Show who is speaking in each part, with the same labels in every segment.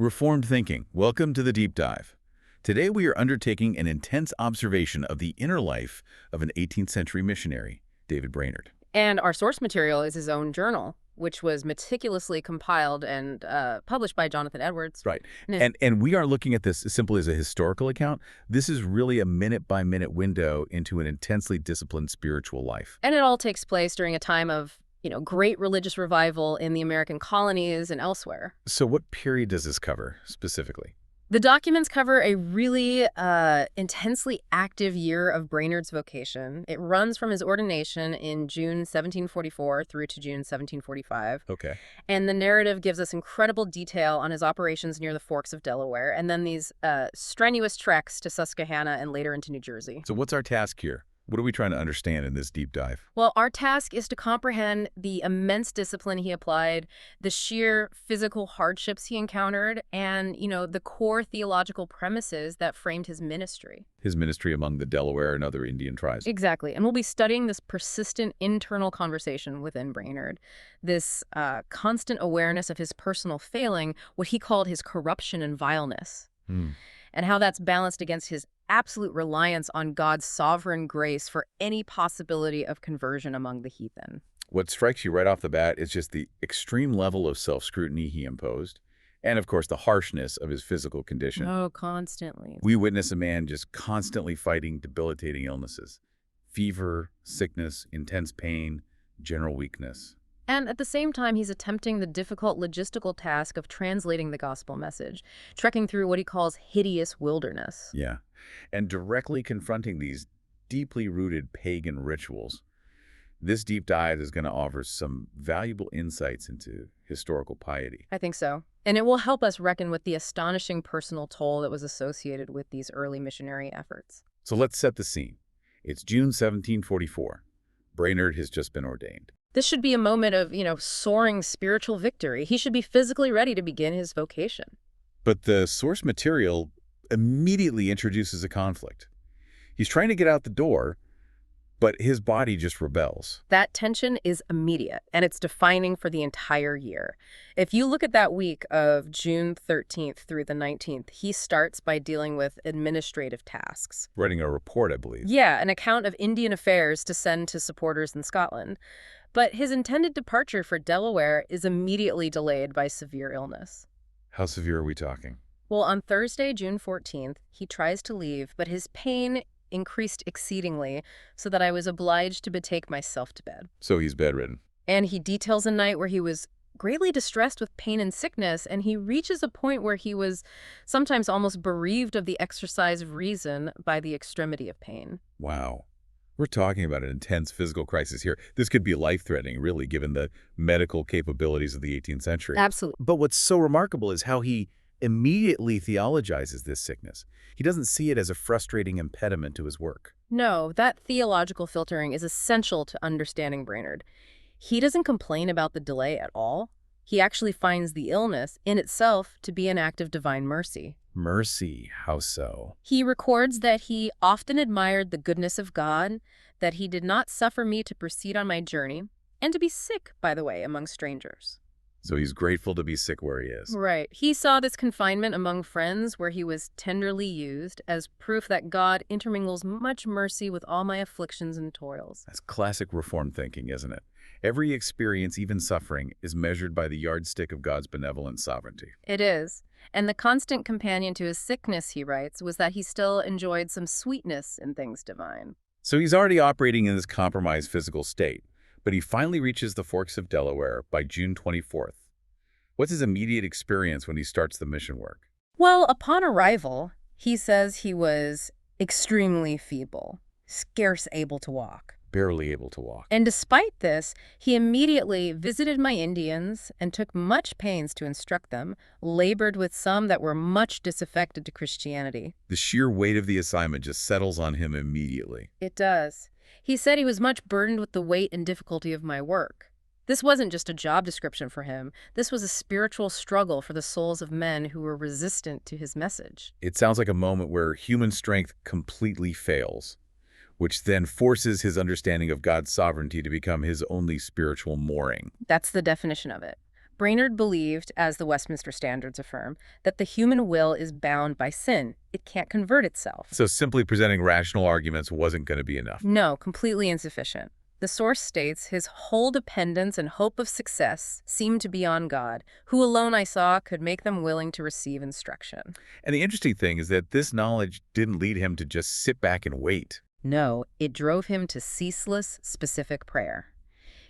Speaker 1: Reformed thinking. Welcome to the deep dive. Today we are undertaking an intense observation of the inner life of an 18th century missionary, David Brainerd.
Speaker 2: And our source material is his own journal, which was meticulously compiled and published by Jonathan Edwards.
Speaker 1: Right.
Speaker 2: And
Speaker 1: And we are looking at this simply as a historical account. This is really a minute-by-minute window into an intensely disciplined spiritual life.
Speaker 2: it all takes place during a time of, great religious revival in the American colonies and elsewhere.
Speaker 1: So what period does this cover, specifically?
Speaker 2: The documents cover a really intensely active year of Brainerd's vocation. It runs from his ordination in June 1744 through to June 1745.
Speaker 1: Okay.
Speaker 2: And the narrative gives us incredible detail on his operations near the Forks of Delaware, and then these strenuous treks to Susquehannah and later into New Jersey.
Speaker 1: So what's our task here? What are we trying to understand in this deep dive?
Speaker 2: Well, our task is to comprehend the immense discipline he applied, the sheer physical hardships he encountered, and, the core theological premises that framed his ministry.
Speaker 1: His ministry among the Delaware and other Indian tribes.
Speaker 2: Exactly. And we'll be studying this persistent internal conversation within Brainerd, this constant awareness of his personal failing, what he called his corruption and vileness, and how that's balanced against his absolute reliance on God's sovereign grace for any possibility of conversion among the heathen.
Speaker 1: What strikes you right off the bat is just the extreme level of self-scrutiny he imposed, and of course the harshness of his physical condition.
Speaker 2: Oh, constantly.
Speaker 1: We witness a man just constantly fighting debilitating illnesses. Fever, sickness, intense pain, general weakness.
Speaker 2: And at the same time, he's attempting the difficult logistical task of translating the gospel message, trekking through what he calls hideous wilderness.
Speaker 1: Yeah. And directly confronting these deeply rooted pagan rituals. This deep dive is going to offer some valuable insights into historical piety.
Speaker 2: I think so. And it will help us reckon with the astonishing personal toll that was associated with these early missionary efforts.
Speaker 1: So let's set the scene. It's June 1744. Brainerd has just been ordained.
Speaker 2: This should be a moment of, soaring spiritual victory. He should be physically ready to begin his vocation.
Speaker 1: But the source material immediately introduces a conflict. He's trying to get out the door, but his body just rebels.
Speaker 2: That tension is immediate, and it's defining for the entire year. If you look at that week of June 13th through the 19th, he starts by dealing with administrative tasks.
Speaker 1: Writing a report, I believe.
Speaker 2: Yeah, an account of Indian affairs to send to supporters in Scotland. But his intended departure for Delaware is immediately delayed by severe illness.
Speaker 1: How severe are we talking?
Speaker 2: Well, on Thursday, June 14th, he tries to leave, but his pain increased exceedingly so that I was obliged to betake myself to bed.
Speaker 1: So he's bedridden.
Speaker 2: And he details a night where he was greatly distressed with pain and sickness, and he reaches a point where he was sometimes almost bereaved of the exercise of reason by the extremity of pain.
Speaker 1: Wow. We're talking about an intense physical crisis here. This could be life-threatening, really, given the medical capabilities of the 18th century.
Speaker 2: Absolutely.
Speaker 1: But what's so remarkable is how he immediately theologizes this sickness. He doesn't see it as a frustrating impediment to his work.
Speaker 2: No, that theological filtering is essential to understanding Brainerd. He doesn't complain about the delay at all. He actually finds the illness in itself to be an act of divine mercy.
Speaker 1: Mercy, how so?
Speaker 2: He records that he often admired the goodness of God, that he did not suffer me to proceed on my journey, and to be sick, by the way, among strangers.
Speaker 1: So he's grateful to be sick where he is.
Speaker 2: Right. He saw this confinement among friends where he was tenderly used as proof that God intermingles much mercy with all my afflictions and toils.
Speaker 1: That's classic Reformed thinking, isn't it? Every experience, even suffering, is measured by the yardstick of God's benevolent sovereignty.
Speaker 2: It is. And the constant companion to his sickness, he writes, was that he still enjoyed some sweetness in things divine.
Speaker 1: So he's already operating in this compromised physical state, but he finally reaches the Forks of Delaware by June 24th. What's his immediate experience when he starts the mission work?
Speaker 2: Well, upon arrival, he says he was extremely feeble, scarce able to walk.
Speaker 1: Barely able to walk.
Speaker 2: And despite this, he immediately visited my Indians and took much pains to instruct them, labored with some that were much disaffected to Christianity.
Speaker 1: The sheer weight of the assignment just settles on him immediately.
Speaker 2: It does. He said he was much burdened with the weight and difficulty of my work. This wasn't just a job description for him. This was a spiritual struggle for the souls of men who were resistant to his message.
Speaker 1: It sounds like a moment where human strength completely fails, which then forces his understanding of God's sovereignty to become his only spiritual mooring.
Speaker 2: That's the definition of it. Brainerd believed, as the Westminster Standards affirm, that the human will is bound by sin. It can't convert itself.
Speaker 1: So simply presenting rational arguments wasn't going to be enough.
Speaker 2: No, completely insufficient. The source states his whole dependence and hope of success seemed to be on God, who alone I saw could make them willing to receive instruction.
Speaker 1: And the interesting thing is that this knowledge didn't lead him to just sit back and wait.
Speaker 2: No, it drove him to ceaseless, specific prayer.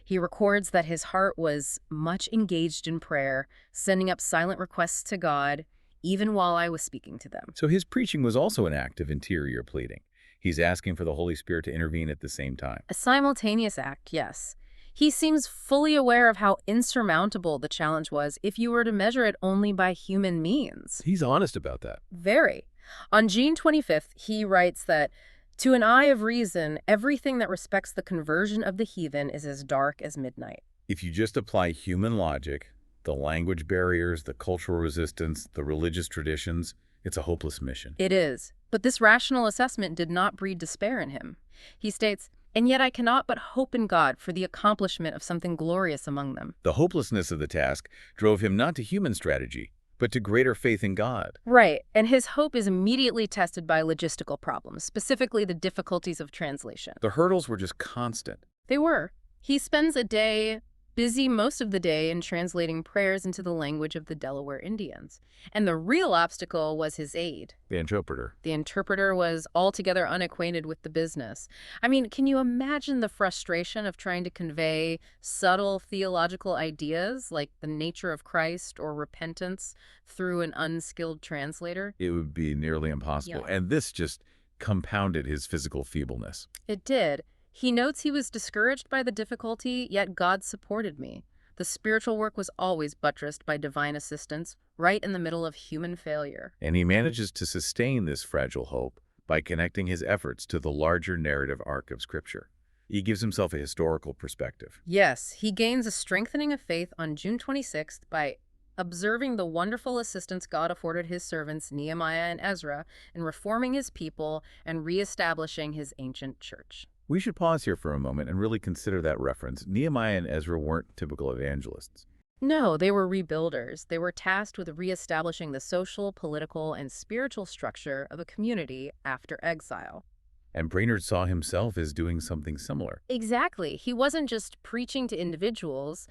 Speaker 2: He records that his heart was much engaged in prayer, sending up silent requests to God, even while I was speaking to them.
Speaker 1: So his preaching was also an act of interior pleading. He's asking for the Holy Spirit to intervene at the same time.
Speaker 2: A simultaneous act, yes. He seems fully aware of how insurmountable the challenge was if you were to measure it only by human means.
Speaker 1: He's honest about that.
Speaker 2: Very. On June 25th, he writes that, "To an eye of reason, everything that respects the conversion of the heathen is as dark as midnight."
Speaker 1: If you just apply human logic, the language barriers, the cultural resistance, the religious traditions, it's a hopeless mission.
Speaker 2: It is. But this rational assessment did not breed despair in him. He states, "And yet I cannot but hope in God for the accomplishment of something glorious among them."
Speaker 1: The hopelessness of the task drove him not to human strategy, but to greater faith in God.
Speaker 2: Right, and his hope is immediately tested by logistical problems, specifically the difficulties of translation.
Speaker 1: The hurdles were just constant.
Speaker 2: They were. He spends a day, busy most of the day, in translating prayers into the language of the Delaware Indians. And the real obstacle was his aide.
Speaker 1: The interpreter.
Speaker 2: The interpreter was altogether unacquainted with the business. I mean, can you imagine the frustration of trying to convey subtle theological ideas like the nature of Christ or repentance through an unskilled translator?
Speaker 1: It would be nearly impossible.
Speaker 2: Yeah.
Speaker 1: And this just compounded his physical feebleness.
Speaker 2: It did. He notes he was discouraged by the difficulty, yet God supported me. The spiritual work was always buttressed by divine assistance, right in the middle of human failure.
Speaker 1: And he manages to sustain this fragile hope by connecting his efforts to the larger narrative arc of Scripture. He gives himself a historical perspective.
Speaker 2: Yes, he gains a strengthening of faith on June 26th by observing the wonderful assistance God afforded his servants Nehemiah and Ezra in reforming his people and reestablishing his ancient church.
Speaker 1: We should pause here for a moment and really consider that reference. Nehemiah and Ezra weren't typical evangelists.
Speaker 2: No, they were rebuilders. They were tasked with reestablishing the social, political, and spiritual structure of a community after exile.
Speaker 1: And Brainerd saw himself as doing something similar.
Speaker 2: Exactly. He wasn't just preaching to individuals.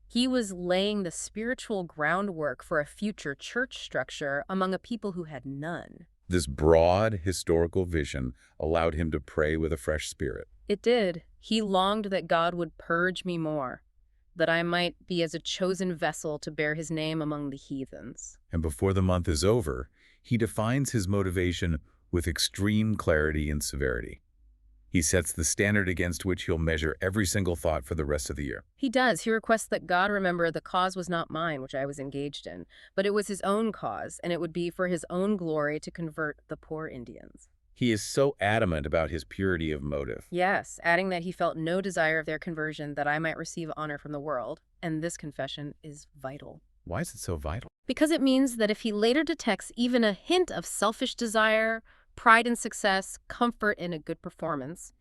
Speaker 2: He was laying the spiritual groundwork for a future church structure among a people who had none.
Speaker 1: This broad historical vision allowed him to pray with a fresh spirit.
Speaker 2: It did. He longed that God would purge me more, that I might be as a chosen vessel to bear his name among the heathens.
Speaker 1: And before the month is over, he defines his motivation with extreme clarity and severity. He sets the standard against which he'll measure every single thought for the rest of the year.
Speaker 2: He does. He requests that God remember the cause was not mine, which I was engaged in, but it was his own cause, and it would be for his own glory to convert the poor Indians.
Speaker 1: He is so adamant about his purity of motive.
Speaker 2: Yes, adding that he felt no desire of their conversion, that I might receive honor from the world, and this confession is vital.
Speaker 1: Why is it so vital?
Speaker 2: Because it means that if he later detects even a hint of selfish desire, pride in success, comfort in a good performance,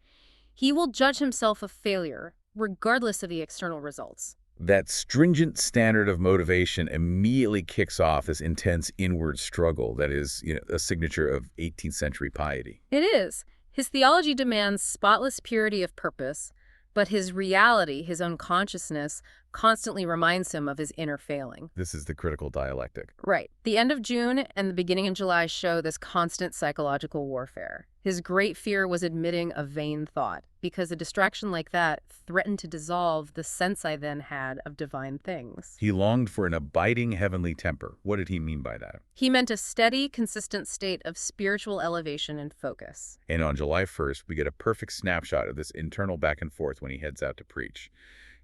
Speaker 2: he will judge himself a failure, regardless of the external results.
Speaker 1: That stringent standard of motivation immediately kicks off this intense inward struggle that is, a signature of 18th century piety.
Speaker 2: It is. His theology demands spotless purity of purpose, but his reality, his own consciousness, constantly reminds him of his inner failing.
Speaker 1: This is the critical dialectic.
Speaker 2: Right. The end of June and the beginning of July show this constant psychological warfare. His great fear was admitting a vain thought, because a distraction like that threatened to dissolve the sense I then had of divine things.
Speaker 1: He longed for an abiding heavenly temper. What did he mean by that?
Speaker 2: He meant a steady, consistent state of spiritual elevation and focus.
Speaker 1: And on July 1st, we get a perfect snapshot of this internal back and forth when he heads out to preach.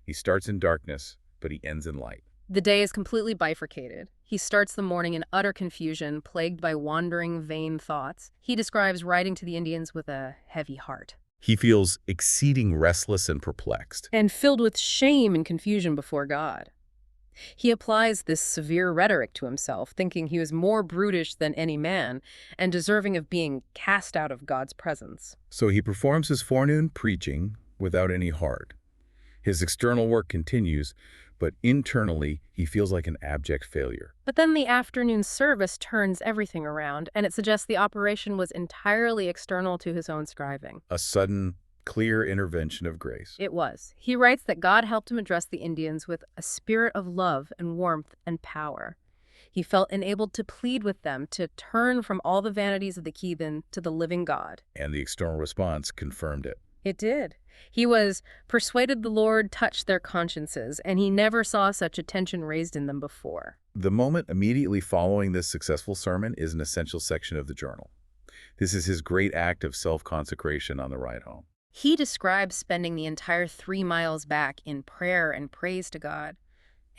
Speaker 1: He starts in darkness, but he ends in light.
Speaker 2: The day is completely bifurcated. He starts the morning in utter confusion, plagued by wandering, vain thoughts. He describes writing to the Indians with a heavy heart.
Speaker 1: He feels exceeding restless and perplexed.
Speaker 2: And filled with shame and confusion before God. He applies this severe rhetoric to himself, thinking he was more brutish than any man and deserving of being cast out of God's presence.
Speaker 1: So he performs his forenoon preaching without any heart. His external work continues, but internally he feels like an abject failure.
Speaker 2: But then the afternoon service turns everything around, and it suggests the operation was entirely external to his own striving.
Speaker 1: A sudden, clear intervention of grace.
Speaker 2: It was. He writes that God helped him address the Indians with a spirit of love and warmth and power. He felt enabled to plead with them to turn from all the vanities of the heathen to the living God.
Speaker 1: And the external response confirmed it.
Speaker 2: It did. He was persuaded the Lord touched their consciences, and he never saw such attention raised in them before.
Speaker 1: The moment immediately following this successful sermon is an essential section of the journal. This is his great act of self-consecration on the ride home.
Speaker 2: He describes spending the entire 3 miles back in prayer and praise to God,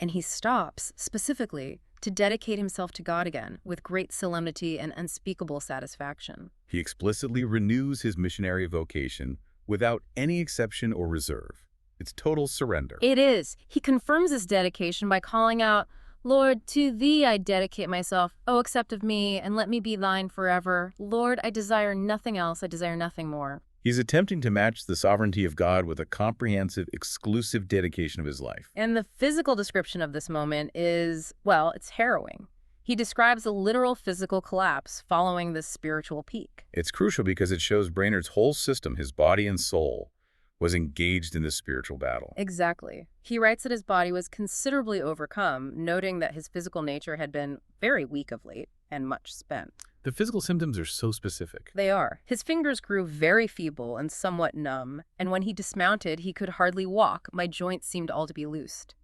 Speaker 2: and he stops, specifically, to dedicate himself to God again with great solemnity and unspeakable satisfaction.
Speaker 1: He explicitly renews his missionary vocation without any exception or reserve. It's total surrender.
Speaker 2: It is. He confirms his dedication by calling out, "Lord, to thee I dedicate myself. O accept of me, and let me be thine forever. Lord, I desire nothing else. I desire nothing more."
Speaker 1: He's attempting to match the sovereignty of God with a comprehensive, exclusive dedication of his life.
Speaker 2: And the physical description of this moment is, well, it's harrowing. He describes a literal physical collapse following this spiritual peak.
Speaker 1: It's crucial because it shows Brainerd's whole system, his body and soul, was engaged in this spiritual battle.
Speaker 2: Exactly. He writes that his body was considerably overcome, noting that his physical nature had been very weak of late and much spent.
Speaker 1: The physical symptoms are so specific.
Speaker 2: They are. His fingers grew very feeble and somewhat numb, and when he dismounted, he could hardly walk. My joints seemed all to be loosed.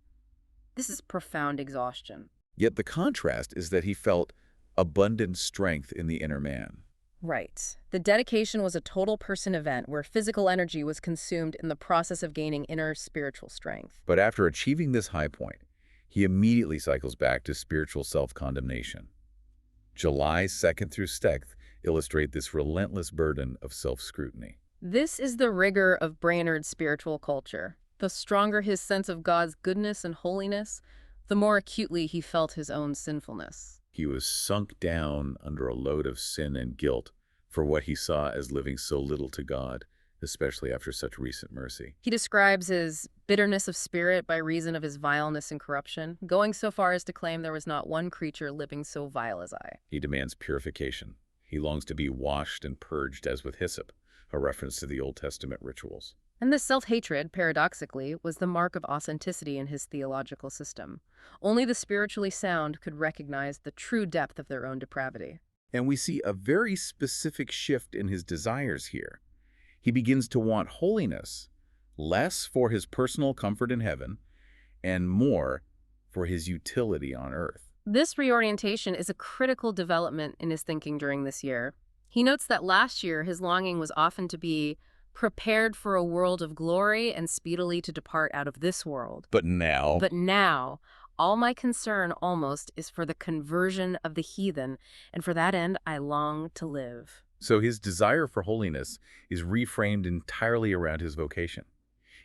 Speaker 2: This is profound exhaustion.
Speaker 1: Yet the contrast is that he felt abundant strength in the inner man.
Speaker 2: Right. The dedication was a total person event where physical energy was consumed in the process of gaining inner spiritual strength.
Speaker 1: But after achieving this high point, he immediately cycles back to spiritual self-condemnation. July 2nd through 6th illustrate this relentless burden of self-scrutiny.
Speaker 2: This is the rigor of Brainerd's spiritual culture. The stronger his sense of God's goodness and holiness, the more acutely he felt his own sinfulness.
Speaker 1: He was sunk down under a load of sin and guilt for what he saw as living so little to God, especially after such recent mercy.
Speaker 2: He describes his bitterness of spirit by reason of his vileness and corruption, going so far as to claim there was not one creature living so vile as I.
Speaker 1: He demands purification. He longs to be washed and purged as with hyssop, a reference to the Old Testament rituals.
Speaker 2: And this self-hatred, paradoxically, was the mark of authenticity in his theological system. Only the spiritually sound could recognize the true depth of their own depravity.
Speaker 1: And we see a very specific shift in his desires here. He begins to want holiness, less for his personal comfort in heaven, and more for his utility on earth.
Speaker 2: This reorientation is a critical development in his thinking during this year. He notes that last year his longing was often to be prepared for a world of glory and speedily to depart out of this world.
Speaker 1: But now,
Speaker 2: all my concern almost is for the conversion of the heathen, and for that end I long to live.
Speaker 1: So his desire for holiness is reframed entirely around his vocation.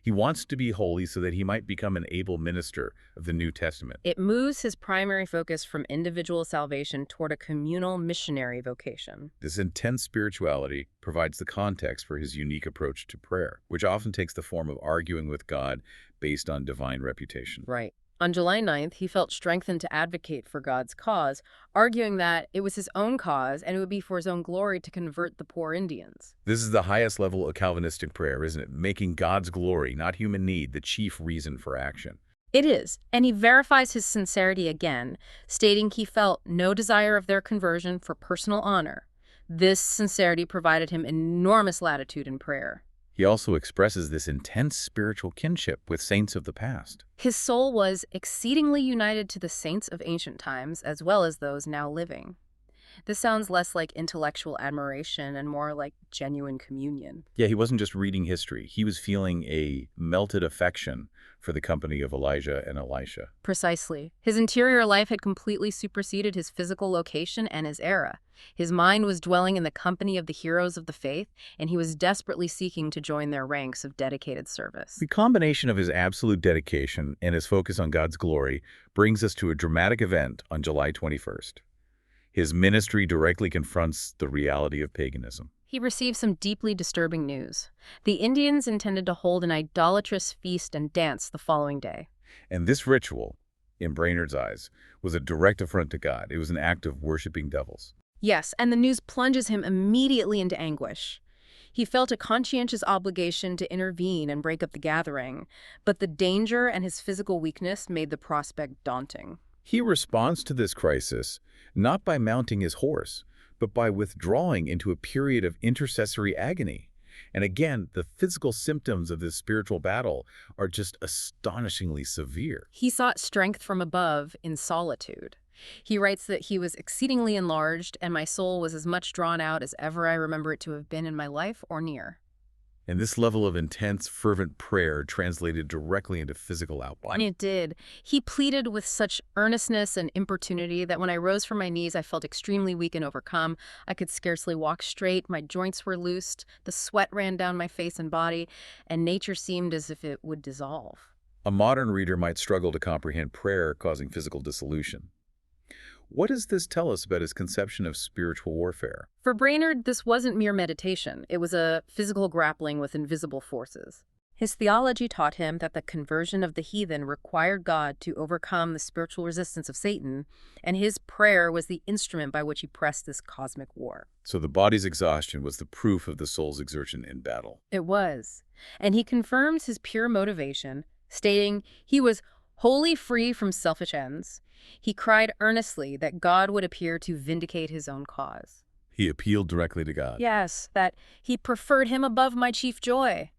Speaker 1: He wants to be holy so that he might become an able minister of the New Testament.
Speaker 2: It moves his primary focus from individual salvation toward a communal missionary vocation.
Speaker 1: This intense spirituality provides the context for his unique approach to prayer, which often takes the form of arguing with God based on divine reputation.
Speaker 2: Right. On July 9th, he felt strengthened to advocate for God's cause, arguing that it was his own cause and it would be for his own glory to convert the poor Indians.
Speaker 1: This is the highest level of Calvinistic prayer, isn't it? Making God's glory, not human need, the chief reason for action.
Speaker 2: It is, and he verifies his sincerity again, stating he felt no desire of their conversion for personal honor. This sincerity provided him enormous latitude in prayer.
Speaker 1: He also expresses this intense spiritual kinship with saints of the past.
Speaker 2: His soul was exceedingly united to the saints of ancient times as well as those now living. This sounds less like intellectual admiration and more like genuine communion.
Speaker 1: Yeah, he wasn't just reading history. He was feeling a melted affection for the company of Elijah and Elisha.
Speaker 2: Precisely. His interior life had completely superseded his physical location and his era. His mind was dwelling in the company of the heroes of the faith, and he was desperately seeking to join their ranks of dedicated service.
Speaker 1: The combination of his absolute dedication and his focus on God's glory brings us to a dramatic event on July 21st. His ministry directly confronts the reality of paganism.
Speaker 2: He received some deeply disturbing news. The Indians intended to hold an idolatrous feast and dance the following day.
Speaker 1: And this ritual, in Brainerd's eyes, was a direct affront to God. It was an act of worshiping devils.
Speaker 2: Yes, and the news plunges him immediately into anguish. He felt a conscientious obligation to intervene and break up the gathering, but the danger and his physical weakness made the prospect daunting.
Speaker 1: He responds to this crisis not by mounting his horse, but by withdrawing into a period of intercessory agony. And again, the physical symptoms of this spiritual battle are just astonishingly severe.
Speaker 2: He sought strength from above in solitude. He writes that he was exceedingly enlarged, and my soul was as much drawn out as ever I remember it to have been in my life or near.
Speaker 1: And this level of intense, fervent prayer translated directly into physical output.
Speaker 2: It did. He pleaded with such earnestness and importunity that when I rose from my knees, I felt extremely weak and overcome. I could scarcely walk straight, my joints were loosed, the sweat ran down my face and body, and nature seemed as if it would dissolve.
Speaker 1: A modern reader might struggle to comprehend prayer causing physical dissolution. What does this tell us about his conception of spiritual warfare?
Speaker 2: For Brainerd, this wasn't mere meditation. It was a physical grappling with invisible forces. His theology taught him that the conversion of the heathen required God to overcome the spiritual resistance of Satan, and his prayer was the instrument by which he pressed this cosmic war.
Speaker 1: So the body's exhaustion was the proof of the soul's exertion in battle.
Speaker 2: It was. And he confirms his pure motivation, stating he was wholly free from selfish ends. He cried earnestly that God would appear to vindicate his own cause.
Speaker 1: He appealed directly to God.
Speaker 2: Yes, that he preferred him above my chief joy.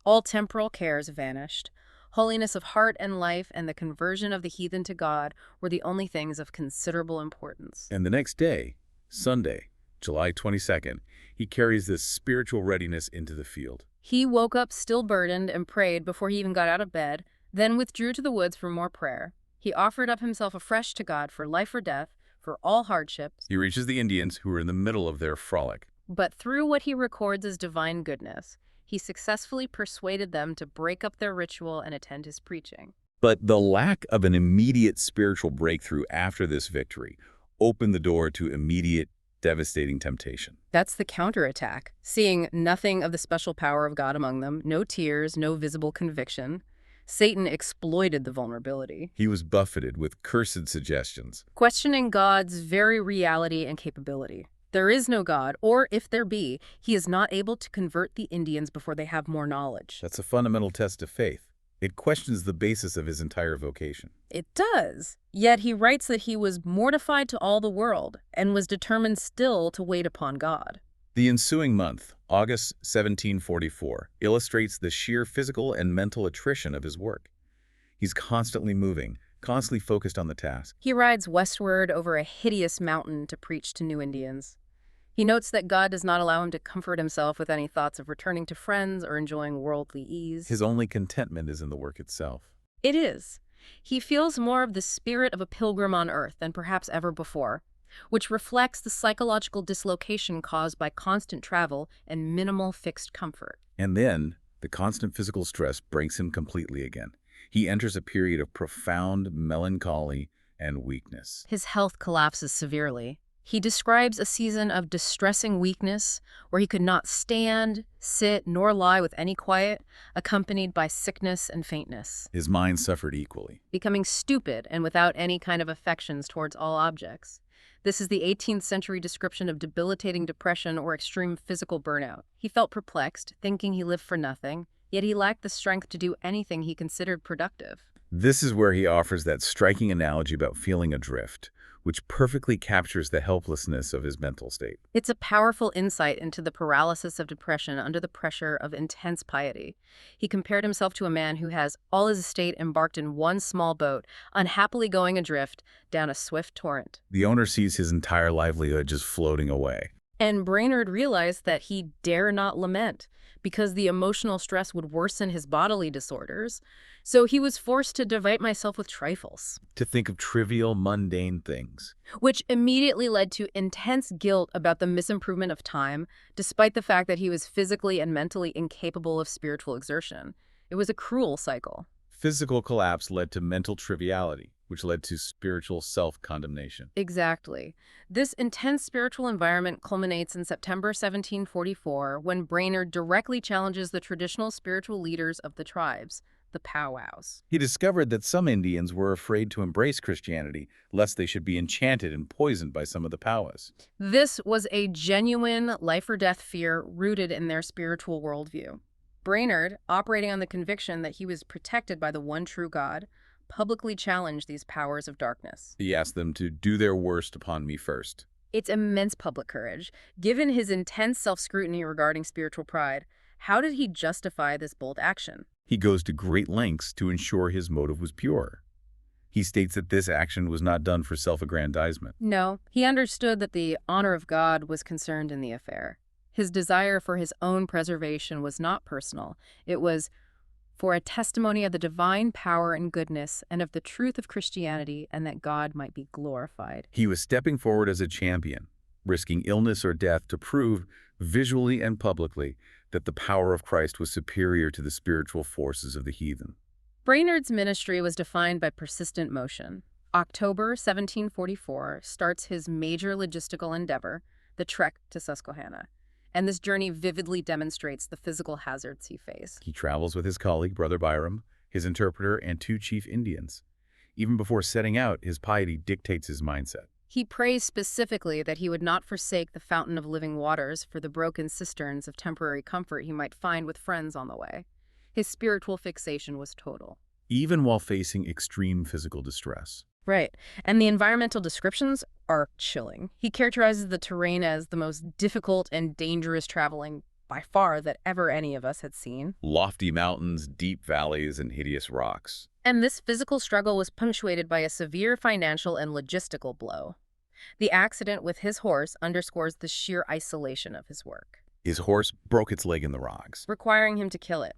Speaker 2: All temporal cares vanished. Holiness of heart and life and the conversion of the heathen to God were the only things of considerable importance.
Speaker 1: And the next day, Sunday, July 22nd, he carries this spiritual readiness into the field.
Speaker 2: He woke up still burdened and prayed before he even got out of bed, then withdrew to the woods for more prayer. He offered up himself afresh to God for life or death, for all hardships.
Speaker 1: He reaches the Indians who are in the middle of their frolic.
Speaker 2: But through what he records as divine goodness, he successfully persuaded them to break up their ritual and attend his preaching.
Speaker 1: But the lack of an immediate spiritual breakthrough after this victory opened the door to immediate, devastating temptation.
Speaker 2: That's the counterattack. Seeing nothing of the special power of God among them, no tears, no visible conviction, Satan exploited the vulnerability.
Speaker 1: He was buffeted with cursed suggestions,
Speaker 2: questioning God's very reality and capability. There is no God, or if there be, he is not able to convert the Indians before they have more knowledge.
Speaker 1: That's a fundamental test of faith. It questions the basis of his entire vocation.
Speaker 2: It does. Yet he writes that he was mortified to all the world and was determined still to wait upon God.
Speaker 1: The ensuing month, August 1744, illustrates the sheer physical and mental attrition of his work. He's constantly moving, constantly focused on the task.
Speaker 2: He rides westward over a hideous mountain to preach to new Indians. He notes that God does not allow him to comfort himself with any thoughts of returning to friends or enjoying worldly ease.
Speaker 1: His only contentment is in the work itself.
Speaker 2: It is. He feels more of the spirit of a pilgrim on earth than perhaps ever before, which reflects the psychological dislocation caused by constant travel and minimal fixed comfort.
Speaker 1: And then, the constant physical stress breaks him completely again. He enters a period of profound melancholy and weakness.
Speaker 2: His health collapses severely. He describes a season of distressing weakness where he could not stand, sit, nor lie with any quiet, accompanied by sickness and faintness.
Speaker 1: His mind suffered equally,
Speaker 2: becoming stupid and without any kind of affections towards all objects. This is the 18th century description of debilitating depression or extreme physical burnout. He felt perplexed, thinking he lived for nothing, yet he lacked the strength to do anything he considered productive.
Speaker 1: This is where he offers that striking analogy about feeling adrift, which perfectly captures the helplessness of his mental state.
Speaker 2: It's a powerful insight into the paralysis of depression under the pressure of intense piety. He compared himself to a man who has all his estate embarked in one small boat, unhappily going adrift down a swift torrent.
Speaker 1: The owner sees his entire livelihood just floating away.
Speaker 2: And Brainerd realized that he dare not lament, because the emotional stress would worsen his bodily disorders. So he was forced to divert himself with trifles.
Speaker 1: To think of trivial, mundane things.
Speaker 2: Which immediately led to intense guilt about the misimprovement of time, despite the fact that he was physically and mentally incapable of spiritual exertion. It was a cruel cycle.
Speaker 1: Physical collapse led to mental triviality, which led to spiritual self-condemnation.
Speaker 2: Exactly. This intense spiritual environment culminates in September 1744 when Brainerd directly challenges the traditional spiritual leaders of the tribes, the powwows.
Speaker 1: He discovered that some Indians were afraid to embrace Christianity, lest they should be enchanted and poisoned by some of the powwows.
Speaker 2: This was a genuine life-or-death fear rooted in their spiritual worldview. Brainerd, operating on the conviction that he was protected by the one true God, publicly challenged these powers of darkness.
Speaker 1: He asked them to do their worst upon me first.
Speaker 2: It's immense public courage. Given his intense self-scrutiny regarding spiritual pride, how did he justify this bold action?
Speaker 1: He goes to great lengths to ensure his motive was pure. He states that this action was not done for self-aggrandizement.
Speaker 2: No, he understood that the honor of God was concerned in the affair. His desire for his own preservation was not personal. It was for a testimony of the divine power and goodness and of the truth of Christianity, and that God might be glorified.
Speaker 1: He was stepping forward as a champion, risking illness or death to prove, visually and publicly, that the power of Christ was superior to the spiritual forces of the heathen.
Speaker 2: Brainerd's ministry was defined by persistent motion. October 1744 starts his major logistical endeavor, the trek to Susquehanna, and this journey vividly demonstrates the physical hazards he faced.
Speaker 1: He travels with his colleague, Brother Byram, his interpreter, and 2 chief Indians. Even before setting out, his piety dictates his mindset.
Speaker 2: He prays specifically that he would not forsake the fountain of living waters for the broken cisterns of temporary comfort he might find with friends on the way. His spiritual fixation was total.
Speaker 1: Even while facing extreme physical distress.
Speaker 2: Right. And the environmental descriptions are chilling. He characterizes the terrain as the most difficult and dangerous traveling by far that ever any of us had seen.
Speaker 1: Lofty mountains, deep valleys, and hideous rocks.
Speaker 2: And this physical struggle was punctuated by a severe financial and logistical blow. The accident with his horse underscores the sheer isolation of his work,
Speaker 1: His horse broke its leg in the rocks.
Speaker 2: requiring him to kill it.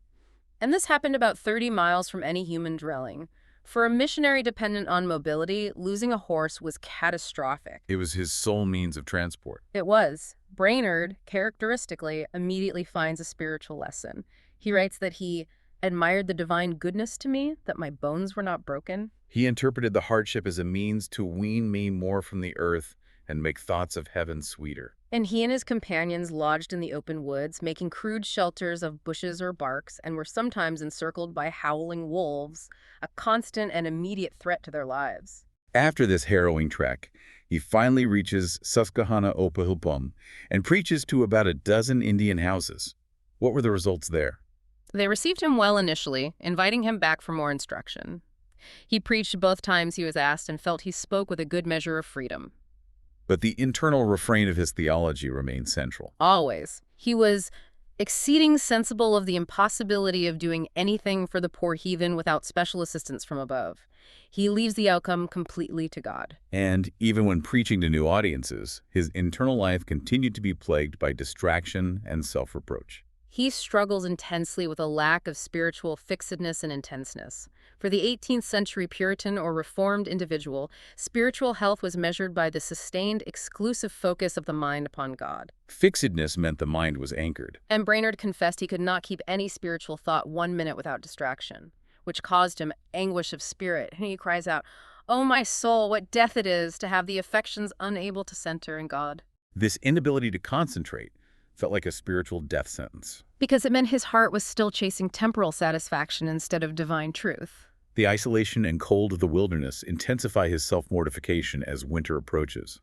Speaker 2: And this happened about 30 miles from any human dwelling. For a missionary dependent on mobility, losing a horse was catastrophic.
Speaker 1: It was his sole means of transport.
Speaker 2: It was. Brainerd, characteristically, immediately finds a spiritual lesson. He writes that he admired the divine goodness to me, that my bones were not broken.
Speaker 1: He interpreted the hardship as a means to wean me more from the earth and make thoughts of heaven sweeter.
Speaker 2: And he and his companions lodged in the open woods, making crude shelters of bushes or barks, and were sometimes encircled by howling wolves, a constant and immediate threat to their lives.
Speaker 1: After this harrowing trek, he finally reaches Susquehanna River and preaches to about a dozen Indian houses. What were the results there?
Speaker 2: They received him well initially, inviting him back for more instruction. He preached both times he was asked and felt he spoke with a good measure of freedom.
Speaker 1: But the internal refrain of his theology remained central.
Speaker 2: Always. He was exceeding sensible of the impossibility of doing anything for the poor heathen without special assistance from above. He leaves the outcome completely to God.
Speaker 1: And even when preaching to new audiences, his internal life continued to be plagued by distraction and self-reproach.
Speaker 2: He struggles intensely with a lack of spiritual fixedness and intenseness. For the 18th century Puritan or Reformed individual, spiritual health was measured by the sustained, exclusive focus of the mind upon God.
Speaker 1: Fixedness meant the mind was anchored.
Speaker 2: And Brainerd confessed he could not keep any spiritual thought 1 minute without distraction, which caused him anguish of spirit. And he cries out, "Oh, my soul, what death it is to have the affections unable to center in God."
Speaker 1: This inability to concentrate felt like a spiritual death sentence.
Speaker 2: Because it meant his heart was still chasing temporal satisfaction instead of divine truth.
Speaker 1: The isolation and cold of the wilderness intensify his self-mortification as winter approaches.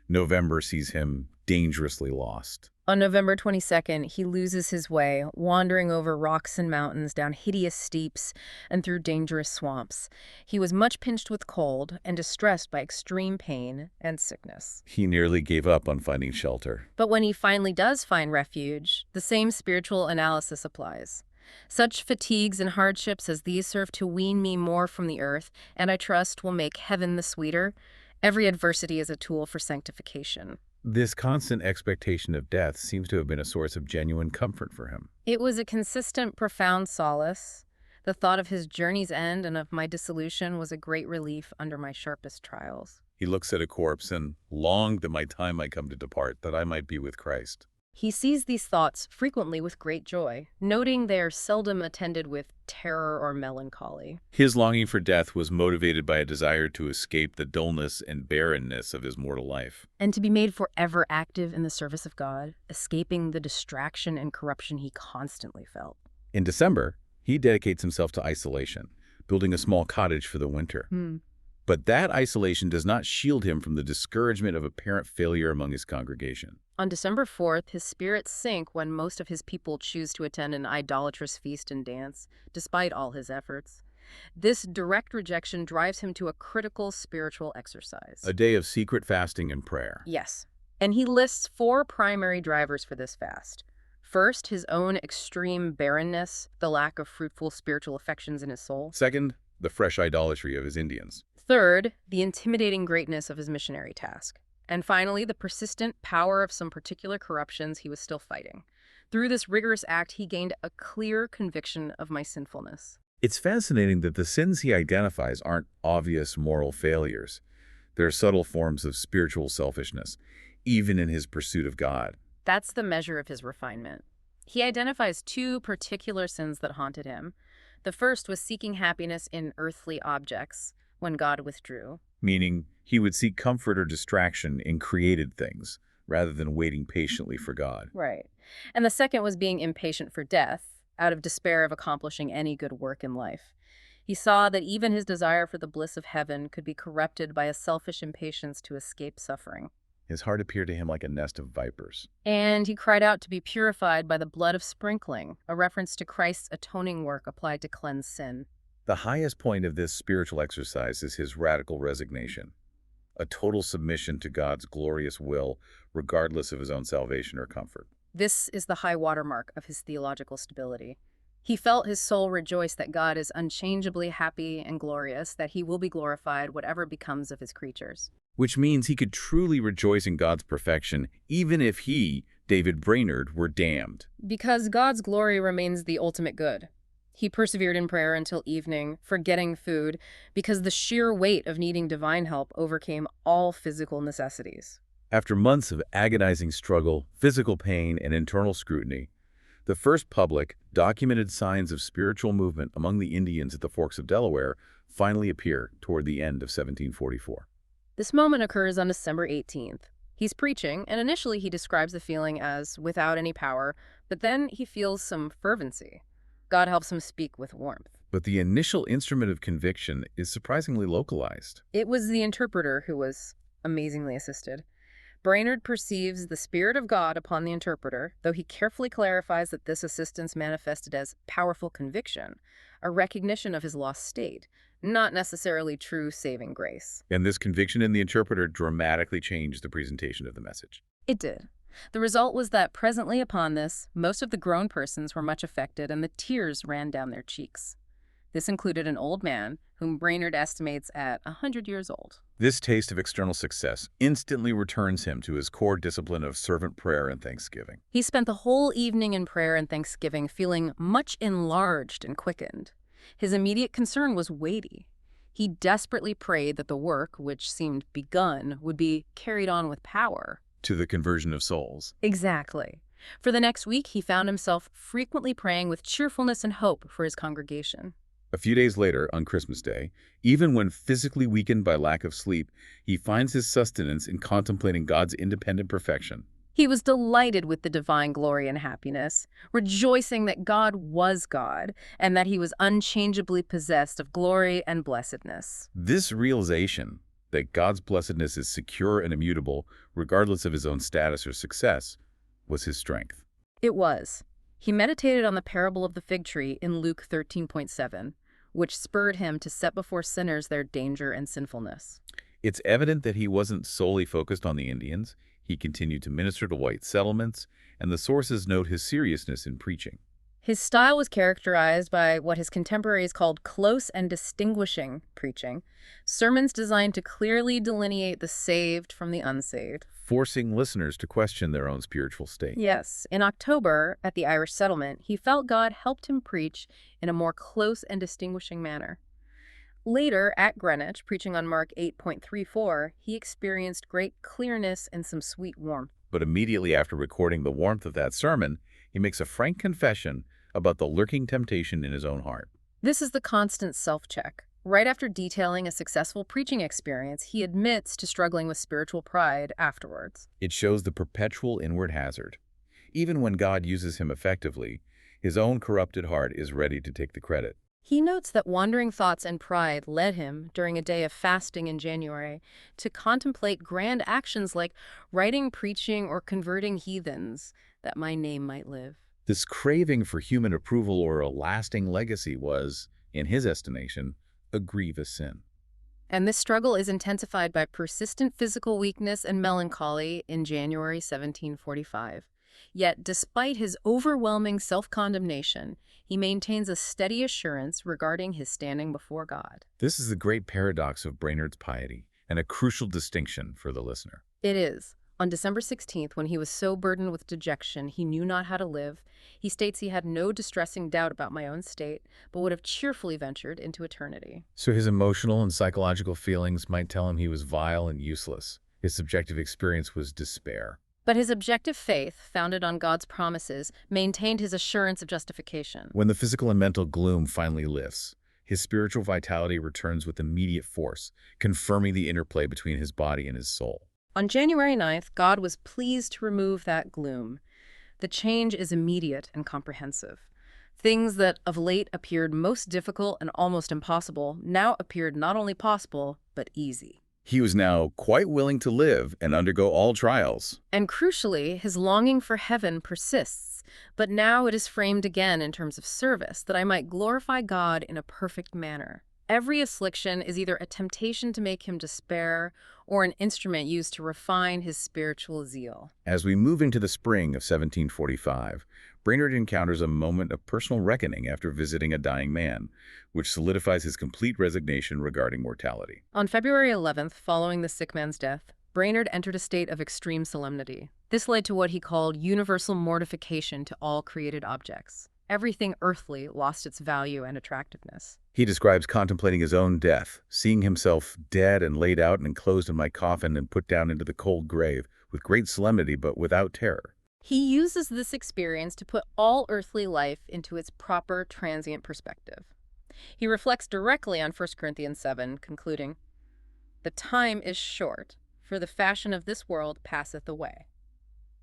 Speaker 1: November sees him dangerously lost.
Speaker 2: On November 22nd, he loses his way, wandering over rocks and mountains, down hideous steeps, and through dangerous swamps. He was much pinched with cold and distressed by extreme pain and sickness.
Speaker 1: He nearly gave up on finding shelter.
Speaker 2: But when he finally does find refuge, the same spiritual analysis applies. Such fatigues and hardships as these serve to wean me more from the earth, and I trust will make heaven the sweeter. Every adversity is a tool for sanctification.
Speaker 1: This constant expectation of death seems to have been a source of genuine comfort for him.
Speaker 2: It was a consistent, profound solace. The thought of his journey's end and of my dissolution was a great relief under my sharpest trials.
Speaker 1: He looks at a corpse and longed that my time might come to depart, that I might be with Christ.
Speaker 2: He sees these thoughts frequently with great joy, noting they are seldom attended with terror or melancholy.
Speaker 1: His longing for death was motivated by a desire to escape the dullness and barrenness of his mortal life.
Speaker 2: And to be made forever active in the service of God, escaping the distraction and corruption he constantly felt.
Speaker 1: In December, He dedicates himself to isolation, building a small cottage for the winter.
Speaker 2: Hmm.
Speaker 1: But that isolation does not shield him from the discouragement of apparent failure among his congregation.
Speaker 2: On December 4th, his spirits sink when most of his people choose to attend an idolatrous feast and dance, despite all his efforts. This direct rejection drives him to a critical spiritual exercise.
Speaker 1: A day of secret fasting and prayer.
Speaker 2: Yes. And he lists 4 primary drivers for this fast. First, his own extreme barrenness, the lack of fruitful spiritual affections in his soul.
Speaker 1: Second, the fresh idolatry of his Indians.
Speaker 2: Third, the intimidating greatness of his missionary task. And finally, the persistent power of some particular corruptions he was still fighting. Through this rigorous act, he gained a clear conviction of my sinfulness.
Speaker 1: It's fascinating that the sins he identifies aren't obvious moral failures. They're subtle forms of spiritual selfishness, even in his pursuit of God.
Speaker 2: That's the measure of his refinement. He identifies 2 particular sins that haunted him. The first was seeking happiness in earthly objects when God withdrew.
Speaker 1: Meaning, he would seek comfort or distraction in created things, rather than waiting patiently for God.
Speaker 2: Right. And the second was being impatient for death, out of despair of accomplishing any good work in life. He saw that even his desire for the bliss of heaven could be corrupted by a selfish impatience to escape suffering.
Speaker 1: His heart appeared to him like a nest of vipers.
Speaker 2: And he cried out to be purified by the blood of sprinkling, a reference to Christ's atoning work applied to cleanse sin.
Speaker 1: The highest point of this spiritual exercise is his radical resignation, a total submission to God's glorious will, regardless of his own salvation or comfort.
Speaker 2: This is the high watermark of his theological stability. He felt his soul rejoice that God is unchangeably happy and glorious, that he will be glorified whatever becomes of his creatures.
Speaker 1: Which means he could truly rejoice in God's perfection, even if he, David Brainerd, were damned.
Speaker 2: Because God's glory remains the ultimate good. He persevered in prayer until evening, forgetting food, because the sheer weight of needing divine help overcame all physical necessities.
Speaker 1: After months of agonizing struggle, physical pain, and internal scrutiny, the first public, documented signs of spiritual movement among the Indians at the Forks of Delaware finally appear toward the end of 1744.
Speaker 2: This moment occurs on December 18th. He's preaching, and initially he describes the feeling as without any power, but then he feels some fervency. God helps him speak with warmth.
Speaker 1: But the initial instrument of conviction is surprisingly localized.
Speaker 2: It was the interpreter who was amazingly assisted. Brainerd perceives the Spirit of God upon the interpreter, though he carefully clarifies that this assistance manifested as powerful conviction, a recognition of his lost state, not necessarily true saving grace.
Speaker 1: And this conviction in the interpreter dramatically changed the presentation of the message.
Speaker 2: It did. The result was that presently upon this, most of the grown persons were much affected and the tears ran down their cheeks. This included an old man, whom Brainerd estimates at 100 years old.
Speaker 1: This taste of external success instantly returns him to his core discipline of fervent prayer and thanksgiving.
Speaker 2: He spent the whole evening in prayer and thanksgiving, feeling much enlarged and quickened. His immediate concern was weighty. He desperately prayed that the work, which seemed begun, would be carried on with power.
Speaker 1: To the conversion of souls.
Speaker 2: Exactly. For the next week, he found himself frequently praying with cheerfulness and hope for his congregation.
Speaker 1: A few days later, on Christmas Day, even when physically weakened by lack of sleep, he finds his sustenance in contemplating God's independent perfection.
Speaker 2: He was delighted with the divine glory and happiness, rejoicing that God was God and that he was unchangeably possessed of glory and blessedness.
Speaker 1: This realization that God's blessedness is secure and immutable, regardless of his own status or success, was his strength.
Speaker 2: It was. He meditated on the parable of the fig tree in Luke 13.7, which spurred him to set before sinners their danger and sinfulness.
Speaker 1: It's evident that he wasn't solely focused on the Indians. He continued to minister to white settlements, and the sources note his seriousness in preaching.
Speaker 2: His style was characterized by what his contemporaries called close and distinguishing preaching, sermons designed to clearly delineate the saved from the unsaved,
Speaker 1: Forcing listeners to question their own spiritual state.
Speaker 2: Yes. In October, at the Irish settlement, he felt God helped him preach in a more close and distinguishing manner. Later, at Greenwich, preaching on Mark 8.34, he experienced great clearness and some sweet warmth.
Speaker 1: But immediately after recording the warmth of that sermon, he makes a frank confession about the lurking temptation in his own heart.
Speaker 2: This is the constant self-check. Right after detailing a successful preaching experience, he admits to struggling with spiritual pride afterwards.
Speaker 1: It shows the perpetual inward hazard. Even when God uses him effectively, His own corrupted heart is ready to take the credit.
Speaker 2: He notes that wandering thoughts and pride led him, during a day of fasting in January, to contemplate grand actions like writing, preaching, or converting heathens, that my name might live.
Speaker 1: This craving for human approval or a lasting legacy was, in his estimation, a grievous sin.
Speaker 2: And this struggle is intensified by persistent physical weakness and melancholy in January 1745. Yet, despite his overwhelming self-condemnation, he maintains a steady assurance regarding his standing before God.
Speaker 1: This is the great paradox of Brainerd's piety, and a crucial distinction for the listener.
Speaker 2: It is. On December 16th, when he was so burdened with dejection he knew not how to live, he states he had no distressing doubt about my own state, but would have cheerfully ventured into eternity.
Speaker 1: So his emotional and psychological feelings might tell him he was vile and useless. His subjective experience was despair.
Speaker 2: But his objective faith, founded on God's promises, maintained his assurance of justification.
Speaker 1: When the physical and mental gloom finally lifts, his spiritual vitality returns with immediate force, confirming the interplay between his body and his soul.
Speaker 2: On January 9th, God was pleased to remove that gloom. The change is immediate and comprehensive. Things that of late appeared most difficult and almost impossible now appeared not only possible, but easy.
Speaker 1: He was now quite willing to live and undergo all trials.
Speaker 2: And crucially, his longing for heaven persists, but now it is framed again in terms of service, that I might glorify God in a perfect manner. Every affliction is either a temptation to make him despair or an instrument used to refine his spiritual zeal.
Speaker 1: As we move into the spring of 1745, Brainerd encounters a moment of personal reckoning after visiting a dying man, which solidifies his complete resignation regarding mortality.
Speaker 2: On February 11th, following the sick man's death, Brainerd entered a state of extreme solemnity. This led to what he called universal mortification to all created objects. Everything earthly lost its value and attractiveness.
Speaker 1: He describes contemplating his own death, seeing himself dead and laid out and enclosed in my coffin and put down into the cold grave, with great solemnity but without terror.
Speaker 2: He uses this experience to put all earthly life into its proper transient perspective. He reflects directly on 1 Corinthians 7, concluding, "The time is short, for the fashion of this world passeth away."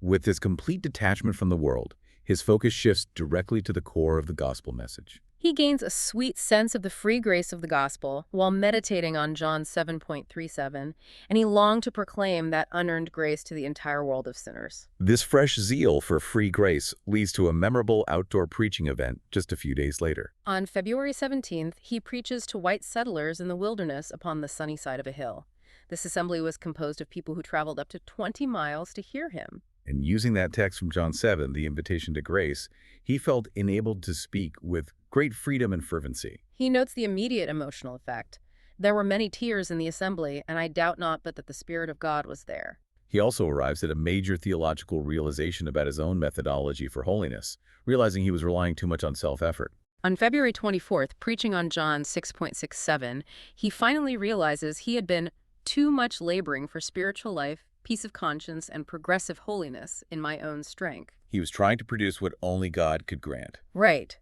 Speaker 1: With this complete detachment from the world, his focus shifts directly to the core of the gospel message.
Speaker 2: He gains a sweet sense of the free grace of the gospel while meditating on John 7:37, and he longed to proclaim that unearned grace to the entire world of sinners.
Speaker 1: This fresh zeal for free grace leads to a memorable outdoor preaching event just a few days later.
Speaker 2: On February 17th, he preaches to white settlers in the wilderness upon the sunny side of a hill. This assembly was composed of people who traveled up to 20 miles to hear him.
Speaker 1: And using that text from John 7, the invitation to grace, he felt enabled to speak with great freedom and fervency.
Speaker 2: He notes the immediate emotional effect. There were many tears in the assembly, and I doubt not but that the Spirit of God was there.
Speaker 1: He also arrives at a major theological realization about his own methodology for holiness, realizing he was relying too much on self-effort.
Speaker 2: On February 24th, preaching on John 6.67, he finally realizes he had been too much laboring for spiritual life, peace of conscience, and progressive holiness in my own strength.
Speaker 1: He was trying to produce what only God could grant.
Speaker 2: Right.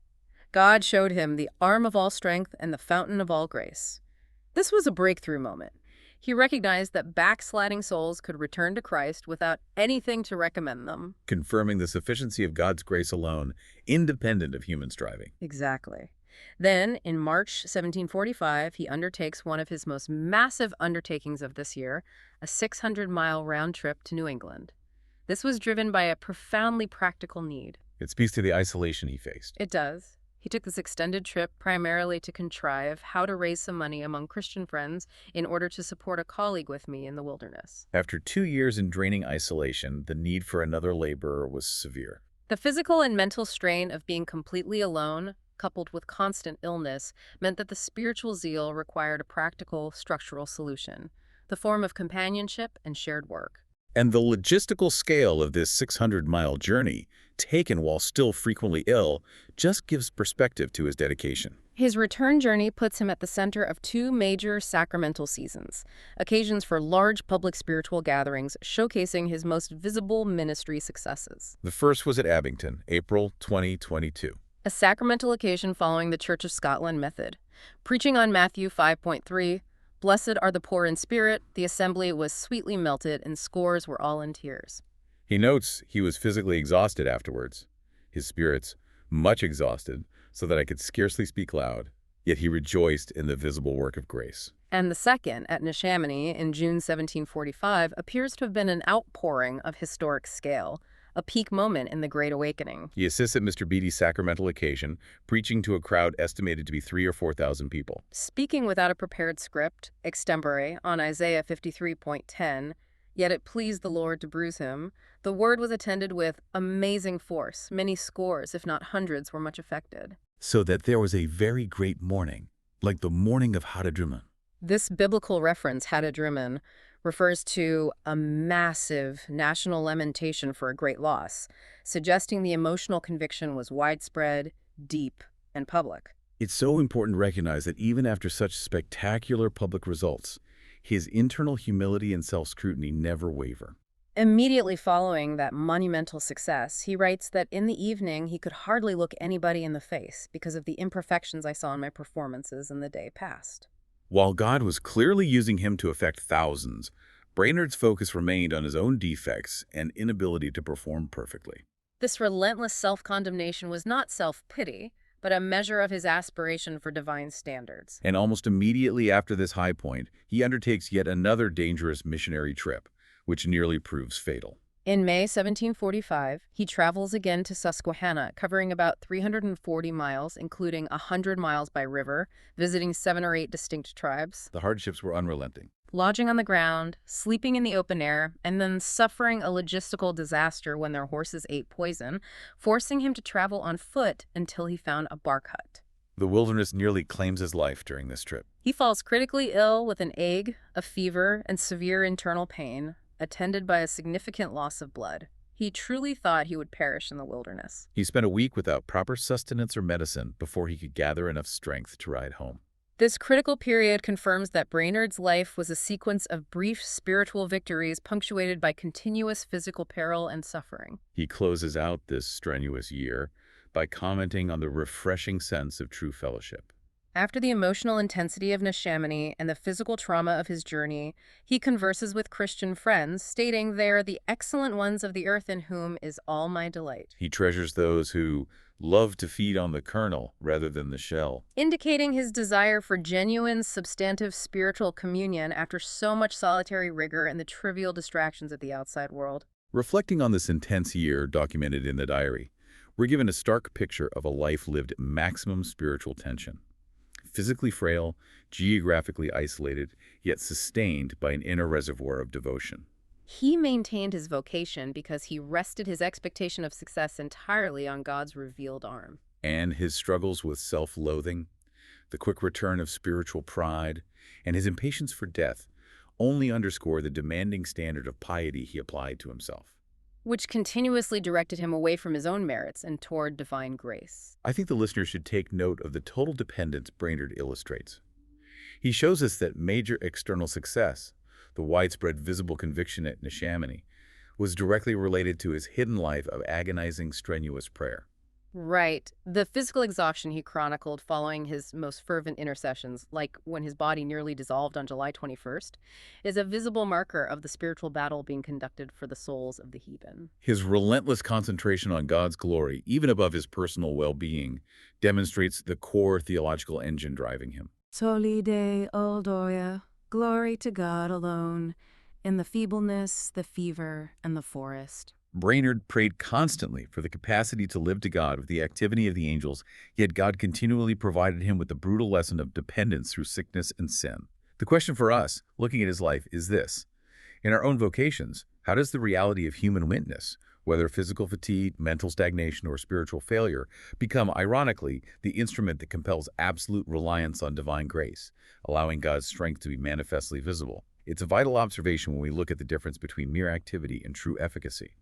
Speaker 2: God showed him the arm of all strength and the fountain of all grace. This was a breakthrough moment. He recognized that backsliding souls could return to Christ without anything to recommend them.
Speaker 1: Confirming the sufficiency of God's grace alone, independent of human striving.
Speaker 2: Exactly. Then, in March 1745, he undertakes one of his most massive undertakings of this year, a 600-mile round trip to New England. This was driven by a profoundly practical need.
Speaker 1: It speaks to the isolation he faced.
Speaker 2: It does. He took this extended trip primarily to contrive how to raise some money among Christian friends in order to support a colleague with me in the wilderness.
Speaker 1: After 2 years in draining isolation, the need for another laborer was severe.
Speaker 2: The physical and mental strain of being completely alone, coupled with constant illness, meant that the spiritual zeal required a practical, structural solution, the form of companionship and shared work.
Speaker 1: And the logistical scale of this 600-mile journey, taken while still frequently ill, just gives perspective to his dedication.
Speaker 2: His return journey puts him at the center of two major sacramental seasons, occasions for large public spiritual gatherings showcasing his most visible ministry successes.
Speaker 1: The first was at Abington, April 2022.
Speaker 2: A sacramental occasion following the Church of Scotland method. Preaching on Matthew 5.3, "Blessed are the poor in spirit," the assembly was sweetly melted and scores were all in tears.
Speaker 1: He notes he was physically exhausted afterwards. His spirits, much exhausted, so that I could scarcely speak loud. Yet he rejoiced in the visible work of grace.
Speaker 2: And the second, at Neshaminy in June 1745, appears to have been an outpouring of historic scale, a peak moment in the Great Awakening.
Speaker 1: He assists at Mr. Beatty's sacramental occasion, preaching to a crowd estimated to be 3,000 or 4,000 people.
Speaker 2: Speaking without a prepared script, extempore, on Isaiah 53.10, "Yet it pleased the Lord to bruise him," the word was attended with amazing force. Many scores, if not hundreds, were much affected.
Speaker 1: So that there was a very great mourning, like the mourning of Hadadrimmon.
Speaker 2: This biblical reference, Hadadrimmon, refers to a massive national lamentation for a great loss, suggesting the emotional conviction was widespread, deep, and public.
Speaker 1: It's so important to recognize that even after such spectacular public results, his internal humility and self-scrutiny never waver.
Speaker 2: Immediately following that monumental success, he writes that in the evening he could hardly look anybody in the face because of the imperfections I saw in my performances in the day past.
Speaker 1: While God was clearly using him to affect thousands, Brainerd's focus remained on his own defects and inability to perform perfectly.
Speaker 2: This relentless self-condemnation was not self-pity, but a measure of his aspiration for divine standards.
Speaker 1: And almost immediately after this high point, he undertakes yet another dangerous missionary trip, which nearly proves fatal.
Speaker 2: In May 1745, he travels again to Susquehannah, covering about 340 miles, including 100 miles by river, visiting 7 or 8 distinct tribes,
Speaker 1: The hardships were unrelenting.
Speaker 2: lodging on the ground, sleeping in the open air, and then suffering a logistical disaster when their horses ate poison, forcing him to travel on foot until he found a bark hut.
Speaker 1: The wilderness nearly claims his life during this trip.
Speaker 2: He falls critically ill with an ague, a fever, and severe internal pain, attended by a significant loss of blood. He truly thought he would perish in the wilderness.
Speaker 1: He spent a week without proper sustenance or medicine before he could gather enough strength to ride home.
Speaker 2: This critical period confirms that Brainerd's life was a sequence of brief spiritual victories punctuated by continuous physical peril and suffering.
Speaker 1: He closes out this strenuous year by commenting on the refreshing sense of true fellowship.
Speaker 2: After the emotional intensity of Neshaminy and the physical trauma of his journey, he converses with Christian friends, stating they are the excellent ones of the earth in whom is all my delight.
Speaker 1: He treasures those who love to feed on the kernel rather than the shell.
Speaker 2: Indicating his desire for genuine, substantive spiritual communion after so much solitary rigor and the trivial distractions of the outside world.
Speaker 1: Reflecting on this intense year documented in the diary, we're given a stark picture of a life lived at maximum spiritual tension. Physically frail, geographically isolated, yet sustained by an inner reservoir of devotion.
Speaker 2: He maintained his vocation because he rested his expectation of success entirely on God's revealed arm.
Speaker 1: And his struggles with self-loathing, the quick return of spiritual pride, and his impatience for death only underscore the demanding standard of piety he applied to himself.
Speaker 2: Which continuously directed him away from his own merits and toward divine grace.
Speaker 1: I think the listener should take note of the total dependence Brainerd illustrates. He shows us that major external success, the widespread visible conviction at Neshaminy, was directly related to his hidden life of agonizing, strenuous prayer.
Speaker 2: Right. The physical exhaustion he chronicled following his most fervent intercessions, like when his body nearly dissolved on July 21st, is a visible marker of the spiritual battle being conducted for the souls of the heathen.
Speaker 1: His relentless concentration on God's glory, even above his personal well-being, demonstrates the core theological engine driving him.
Speaker 2: Soli Deo Gloria, glory to God alone, in the feebleness, the fever, and the forest.
Speaker 1: Brainerd prayed constantly for the capacity to live to God with the activity of the angels, yet God continually provided him with the brutal lesson of dependence through sickness and sin. The question for us, looking at his life, is this. In our own vocations, how does the reality of human weakness, whether physical fatigue, mental stagnation, or spiritual failure, become, ironically, the instrument that compels absolute reliance on divine grace, allowing God's strength to be manifestly visible? It's a vital observation when we look at the difference between mere activity and true efficacy.